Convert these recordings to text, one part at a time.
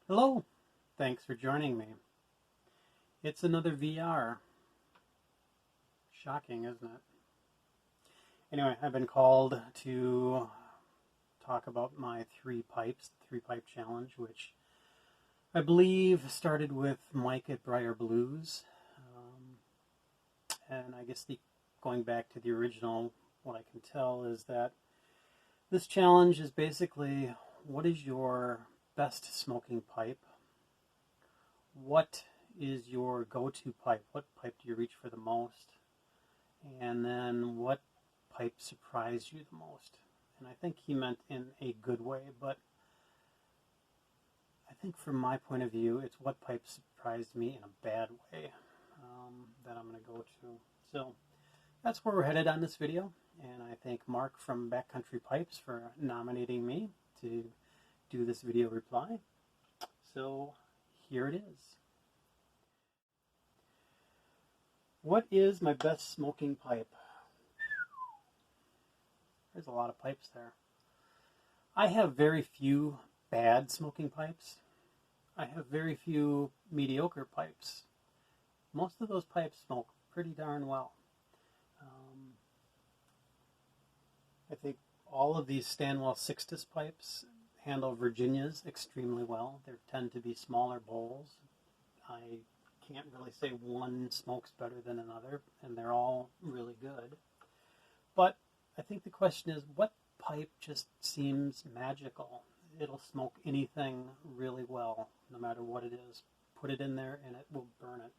Hello, thanks for joining me. It's another VR. Shocking, isn't it? Anyway, I've been called to talk about my three pipe challenge, which I believe started with Mike at Briar Blues. And I guess going back to the original, what I can tell is that this challenge is basically what is your best smoking pipe? What is your go-to pipe? What pipe do you reach for the most? And then what pipe surprised you the most? And I think he meant in a good way, but I think from my point of view, it's what pipe surprised me in a bad way that I'm going to go to. So that's where we're headed on this video, and I thank Mark from Backcountry Pipes for nominating me to do this video reply. So here it is. What is my best smoking pipe? There's a lot of pipes there. I have very few bad smoking pipes. I have very few mediocre pipes. Most of those pipes smoke pretty darn well. I think all of these Stanwell Sixtus pipes handle Virginias extremely well. They tend to be smaller bowls. I can't really say one smokes better than another, and they're all really good. But I think the question is, what pipe just seems magical? It'll smoke anything really well, no matter what it is. Put it in there and it will burn it,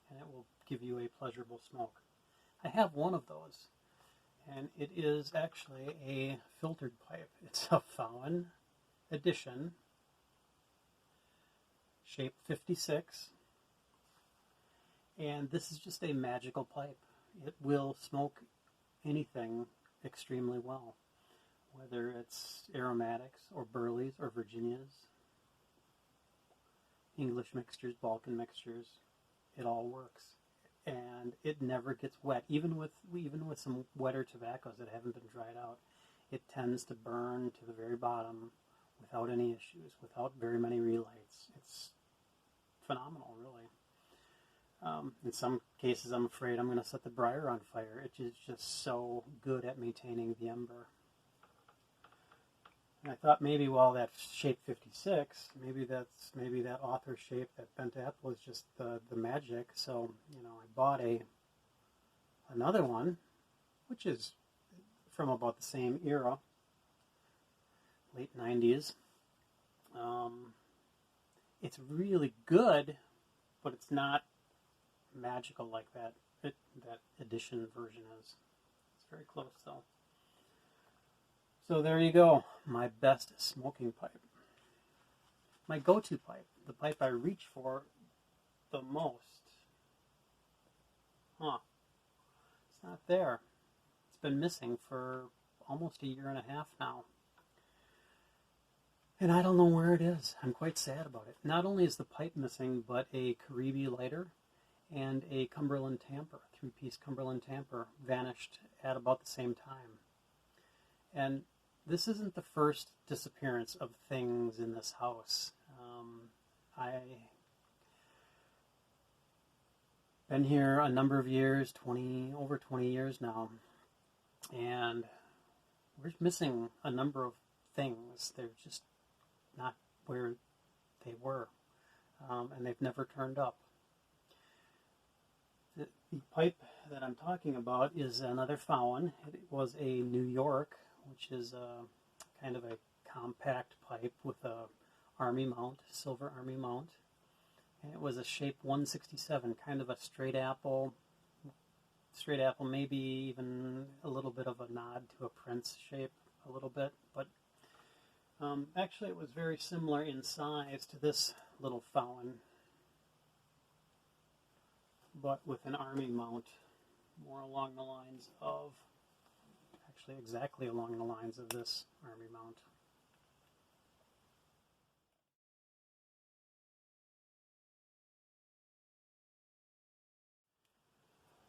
and it will give you a pleasurable smoke. I have one of those, and it is actually a filtered pipe. It's a VAUEN edition, shape 56, and this is just a magical pipe. It will smoke anything extremely well, whether it's aromatics or burleys or Virginias, English mixtures, Balkan mixtures. It all works, and it never gets wet. Even with some wetter tobaccos that haven't been dried out, it tends to burn to the very bottom without any issues, without very many relights. It's phenomenal, really. In some cases, I'm afraid I'm going to set the briar on fire. It is just so good at maintaining the ember. And I thought maybe, well, that shape 56, maybe that author shape, that bent apple is just the magic. So, I bought another one, which is from about the same era, late 90s. It's really good, but it's not magical like that edition version is. It's very close, though. So there you go, my best smoking pipe. My go-to pipe, the pipe I reach for the most. It's not there. It's been missing for almost a year and a half now. And I don't know where it is. I'm quite sad about it. Not only is the pipe missing, but a Caribe lighter and a Cumberland tamper, three-piece Cumberland tamper, vanished at about the same time. And this isn't the first disappearance of things in this house. I've been here a number of years, over 20 years now, and we're missing a number of things. They're just not where they were, and they've never turned up. The pipe that I'm talking about is another VAUEN. It was a New York, which is a kind of a compact pipe with a army mount, silver army mount. And it was a shape 167, kind of a straight apple, maybe even a little bit of a nod to a Prince shape, a little bit. But actually it was very similar in size to this little VAUEN, but with an army mount, more along the lines of, actually exactly along the lines of this army mount.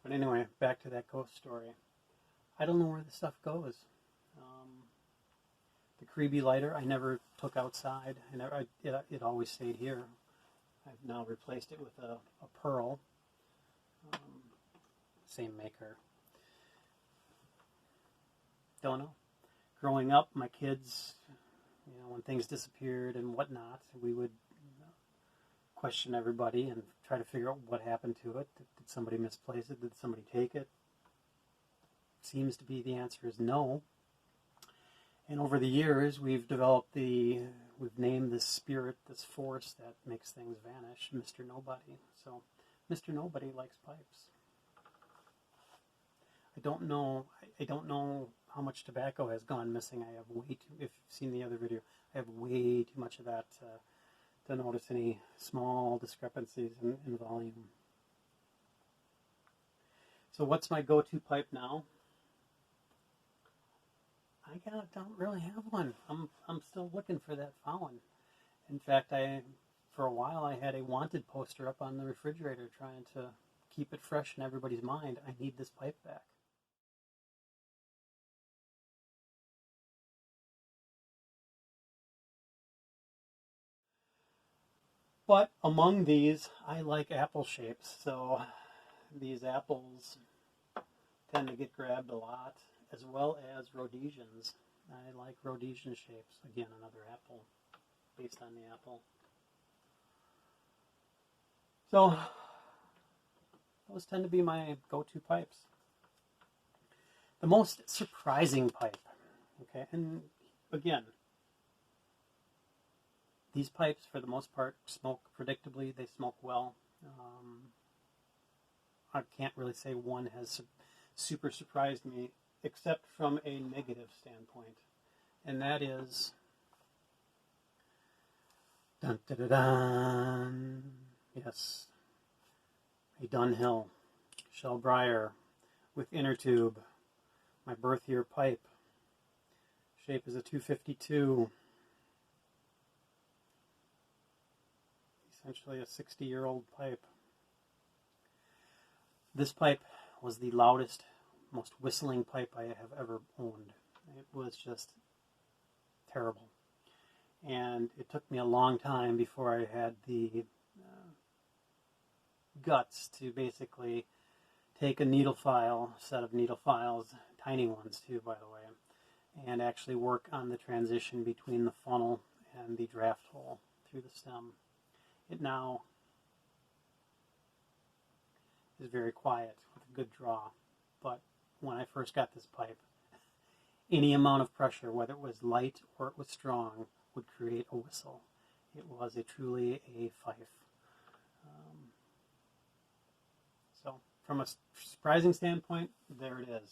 But anyway, back to that ghost story. I don't know where the stuff goes. The Creeby lighter I never took outside. It always stayed here. I've now replaced it with a Pearl, same maker. Don't know. Growing up, my kids, when things disappeared and whatnot, we would question everybody and try to figure out what happened to it. Did somebody misplace it? Did somebody take it? Seems to be the answer is no. And over the years, we've named this spirit, this force that makes things vanish, Mr. Nobody. So, Mr. Nobody likes pipes. I don't know how much tobacco has gone missing. I have way too, if you've seen the other video, I have way too much of that to notice any small discrepancies in volume. So what's my go-to pipe now? I don't really have one. I'm still looking for that VAUEN. In fact, for a while I had a wanted poster up on the refrigerator trying to keep it fresh in everybody's mind. I need this pipe back. But among these, I like apple shapes. So these apples tend to get grabbed a lot, as well as Rhodesians. I like Rhodesian shapes. Again, another apple, based on the apple. So those tend to be my go-to pipes. The most surprising pipe, okay, and again, these pipes, for the most part, smoke predictably. They smoke well. I can't really say one has super surprised me, except from a negative standpoint. And that is, dun, dun, dun, dun, yes, a Dunhill shell briar with inner tube. My birth year pipe. Shape is a 252. Essentially a 60-year-old pipe. This pipe was the loudest, most whistling pipe I have ever owned. It was just terrible. And it took me a long time before I had the guts to basically take a needle file, set of needle files, tiny ones too, by the way, and actually work on the transition between the funnel and the draft hole through the stem. It now is very quiet with a good draw, but when I first got this pipe, any amount of pressure, whether it was light or it was strong, would create a whistle. It was truly a fife. So from a surprising standpoint, there it is.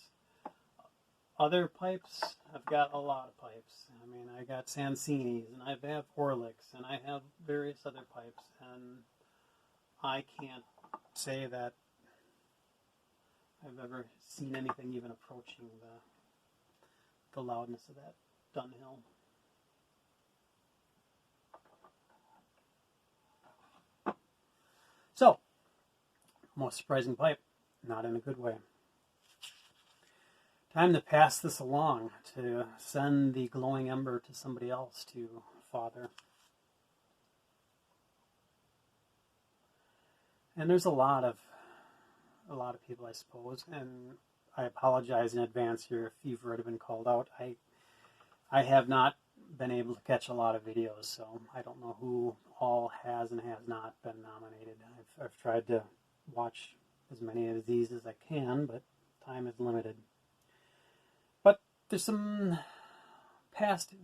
Other pipes, I've got a lot of pipes. I mean, I got Sansini's, and I have Horlicks, and I have various other pipes, and I can't say that I've ever seen anything even approaching the loudness of that Dunhill. So, most surprising pipe, not in a good way. Time to pass this along, to send the glowing ember to somebody else to father. And there's a lot of people, I suppose, and I apologize in advance here if you've already been called out. I have not been able to catch a lot of videos, so I don't know who all has and has not been nominated. I've tried to watch as many of these as I can, but time is limited. But there's some past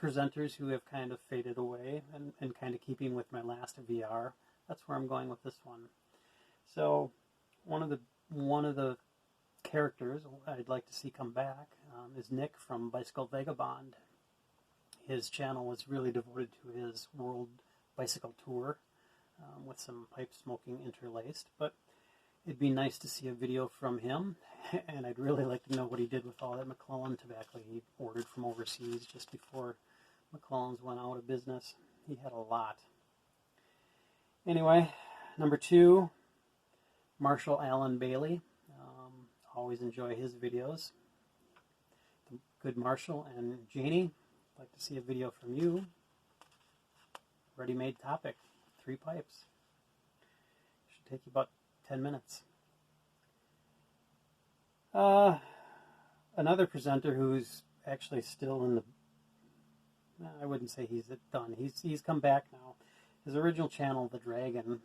presenters who have kind of faded away, and kind of keeping with my last VR. That's where I'm going with this one. So one of the characters I'd like to see come back is Nick from Bicycle Vagabond. His channel was really devoted to his world bicycle tour, with some pipe smoking interlaced, but it'd be nice to see a video from him, and I'd really like to know what he did with all that McClellan tobacco he ordered from overseas just before McClellan's went out of business. He had a lot. Anyway, number 2, Marshall Allen Bailey. Always enjoy his videos. The Good Marshall and Janie, I'd like to see a video from you. Ready-made topic, 3 pipes. Should take you about 10 minutes. Another presenter who's actually still in the, I wouldn't say he's done. He's come back now. His original channel, The Dragon,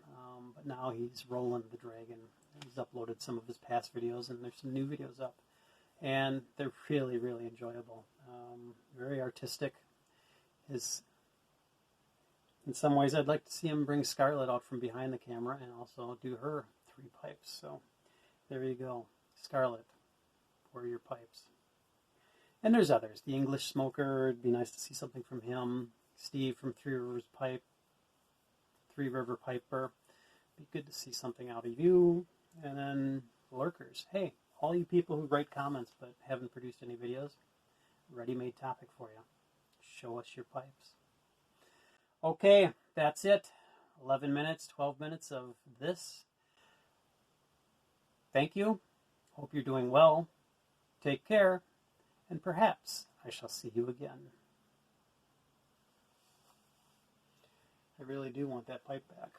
but now he's rolling The Dragon. He's uploaded some of his past videos, and there's some new videos up. And they're really, really enjoyable. Very artistic. In some ways, I'd like to see him bring Scarlett out from behind the camera and also do her 3 pipes. So there you go. Scarlett, where are your pipes? And there's others. The English Smoker, it'd be nice to see something from him. Steve from Three River Piper. Be good to see something out of you. And then Lurkers. Hey, all you people who write comments but haven't produced any videos, ready-made topic for you. Show us your pipes. Okay, that's it. 11 minutes, 12 minutes of this. Thank you. Hope you're doing well. Take care. And perhaps I shall see you again. I really do want that pipe back.